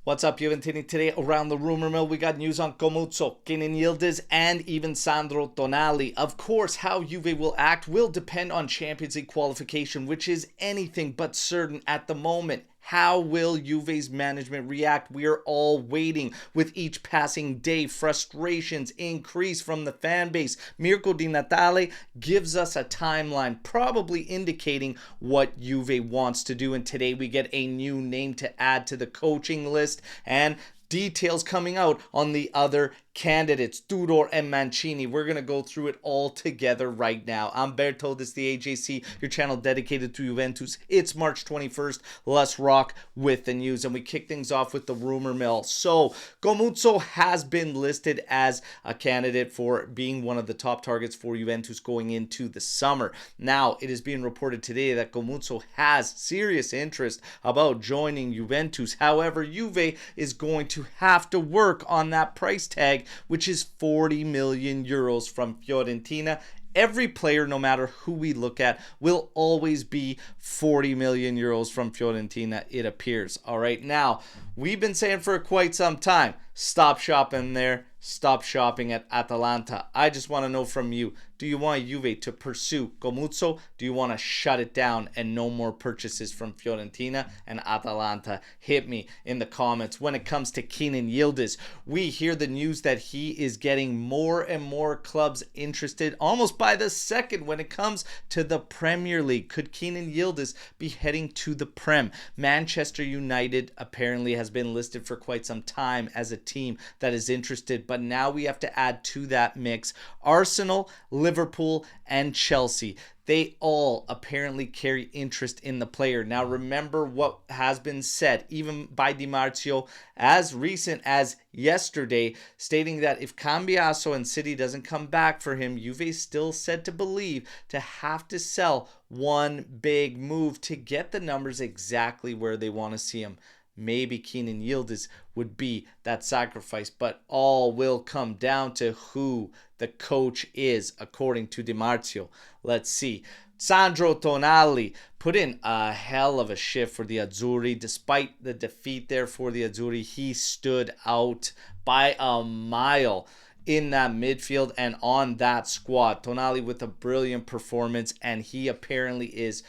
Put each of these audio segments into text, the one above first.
What's up, Juventini? Today, around the rumor mill, we got news on Gudmundsson, Kenan Yildiz, and even Sandro Tonali. Of course, how Juve will act will depend on Champions League qualification, which is anything but certain at the moment. How will Juve's management react? We are all waiting. With each passing day, frustrations increase from the fan base. Mirko Di Natale gives us a timeline, probably indicating what Juve wants to do. And today we get a new name to add to the coaching list, and details coming out on the other candidates, Tudor and Mancini. We're going to go through it all together right now. I'm Berto, this is the AJC, your channel dedicated to Juventus. It's March 21st. Let's rock with the news. And we kick things off with the rumor mill. So, Gudmundsson has been listed as a candidate for being one of the top targets for Juventus going into the summer. Now, it is being reported today that Gudmundsson has serious interest about joining Juventus. However, Juve is going to have to work on that price tag, which is 40 million euros from Fiorentina. Every player, no matter who we look at, will always be 40 million euros from Fiorentina, it appears. All right, now, we've been saying for quite some time, stop shopping there, stop shopping at Atalanta. I just want to know from you, do you want Juve to pursue Gudmundsson? Do you want to shut it down and no more purchases from Fiorentina and Atalanta? Hit me in the comments. When it comes to Kenan Yildiz, we hear the news that he is getting more and more clubs interested almost by the second when it comes to the Premier League. Could Kenan Yildiz be heading to the Prem? Manchester United apparently has been listed for quite some time as a team that is interested, but now we have to add to that mix Arsenal, Liverpool, and Chelsea. They all apparently carry interest in the player. Now remember what has been said, even by Di Marzio, as recent as yesterday, stating that if Cambiasso and City doesn't come back for him, Juve is still said to believe to have to sell one big move to get the numbers exactly where they want to see him. Maybe Kenan Yildiz would be that sacrifice, but all will come down to who the coach is, according to Di Marzio. Let's see. Sandro Tonali put in a hell of a shift for the Azzurri. Despite the defeat there for the Azzurri, he stood out by a mile in that midfield and on that squad. Tonali with a brilliant performance, and he apparently is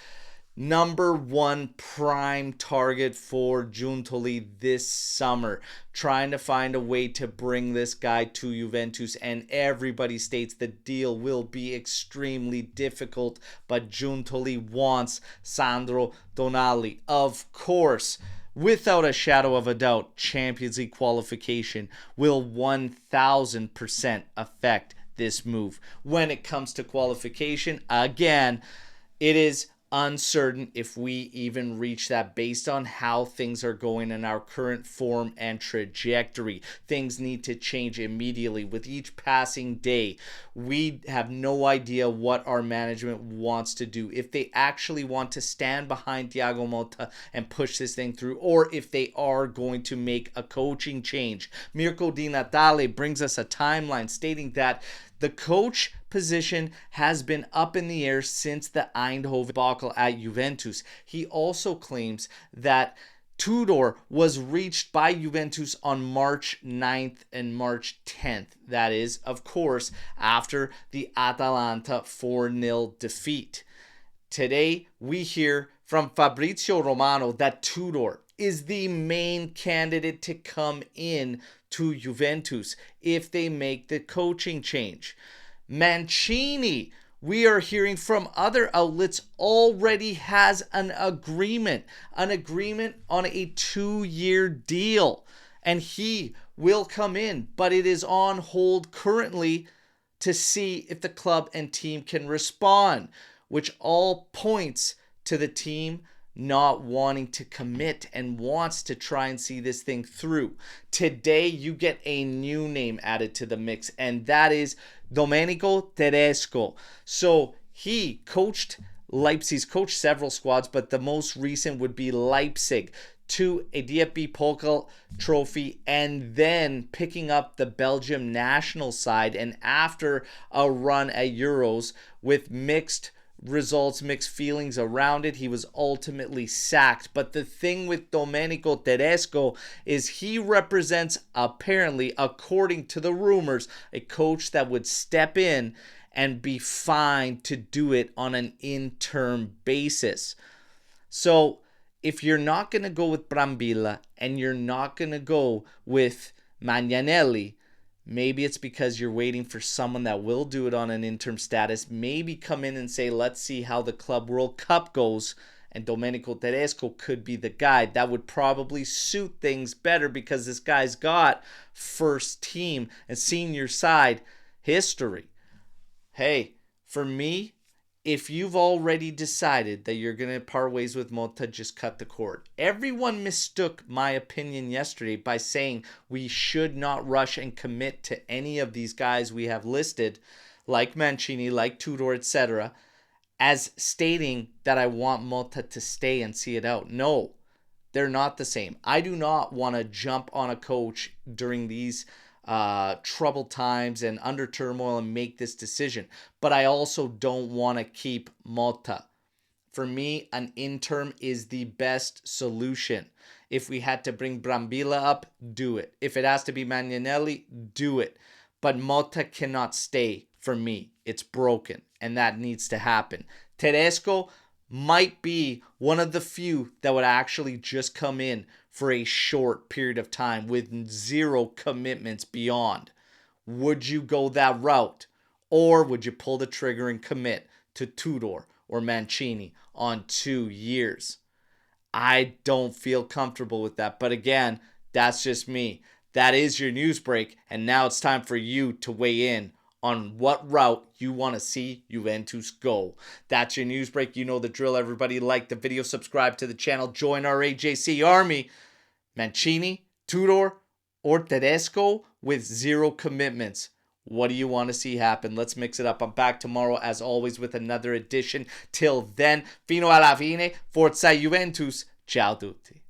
number one prime target for Giuntoli this summer, trying to find a way to bring this guy to Juventus, and everybody states the deal will be extremely difficult, but Giuntoli wants Sandro Tonali. Of course, without a shadow of a doubt, Champions League qualification will 1000% affect this move. When it comes to qualification, again, it is uncertain if we even reach that based on how things are going in our current form and trajectory. Things need to change immediately. With each passing day, we have no idea what our management wants to do. If they actually want to stand behind Thiago Motta and push this thing through, or if they are going to make a coaching change. Mirko Di Natale brings us a timeline stating that the coach position has been up in the air since the Eindhoven debacle at Juventus. He also claims that Tudor was reached by Juventus on March 9th and March 10th. That is, of course, after the Atalanta 4-0 defeat. Today, we hear from Fabrizio Romano that Tudor is the main candidate to come in to Juventus if they make the coaching change. Mancini, we are hearing from other outlets, already has an agreement on a 2-year deal, and he will come in, but it is on hold currently to see if the club and team can respond, which all points to the team not wanting to commit and wants to try and see this thing through. Today, you get a new name added to the mix, and that is Domenico Tedesco. So he coached Leipzig's coached several squads, but the most recent would be Leipzig to a DFB Pokal trophy, and then picking up the Belgium national side, and after a run at Euros with mixed results, mixed feelings around it. He was ultimately sacked. But the thing with Domenico Tedesco is he represents, apparently, according to the rumors, a coach that would step in and be fine to do it on an interim basis. So if you're not going to go with Brambilla and you're not going to go with Magnanelli, maybe it's because you're waiting for someone that will do it on an interim status. Maybe come in and say, let's see how the Club World Cup goes. And Domenico Tedesco could be the guy. That would probably suit things better because this guy's got first team and senior side history. Hey, for me, if you've already decided that you're going to part ways with Motta, just cut the cord. Everyone mistook my opinion yesterday by saying we should not rush and commit to any of these guys we have listed, like Mancini, like Tudor, etc., as stating that I want Motta to stay and see it out. No, they're not the same. I do not want to jump on a coach during these troubled times and under turmoil and make this decision. But I also don't want to keep Motta. For me, an interim is the best solution. If we had to bring Brambilla up, do it. If it has to be Magnanelli, do it. But Motta cannot stay for me. It's broken, and that needs to happen. Tedesco might be one of the few that would actually just come in for a short period of time with zero commitments beyond. Would you go that route? Or would you pull the trigger and commit to Tudor or Mancini on 2 years? I don't feel comfortable with that. But again, that's just me. That is your news break. And now it's time for you to weigh in on what route you want to see Juventus go. That's your news break. You know the drill, everybody. Like the video, subscribe to the channel, join our AJC army. Mancini, Tudor, or Tedesco with zero commitments. What do you want to see happen? Let's mix it up. I'm back tomorrow, as always, with another edition. Till then, fino alla fine, forza Juventus. Ciao tutti.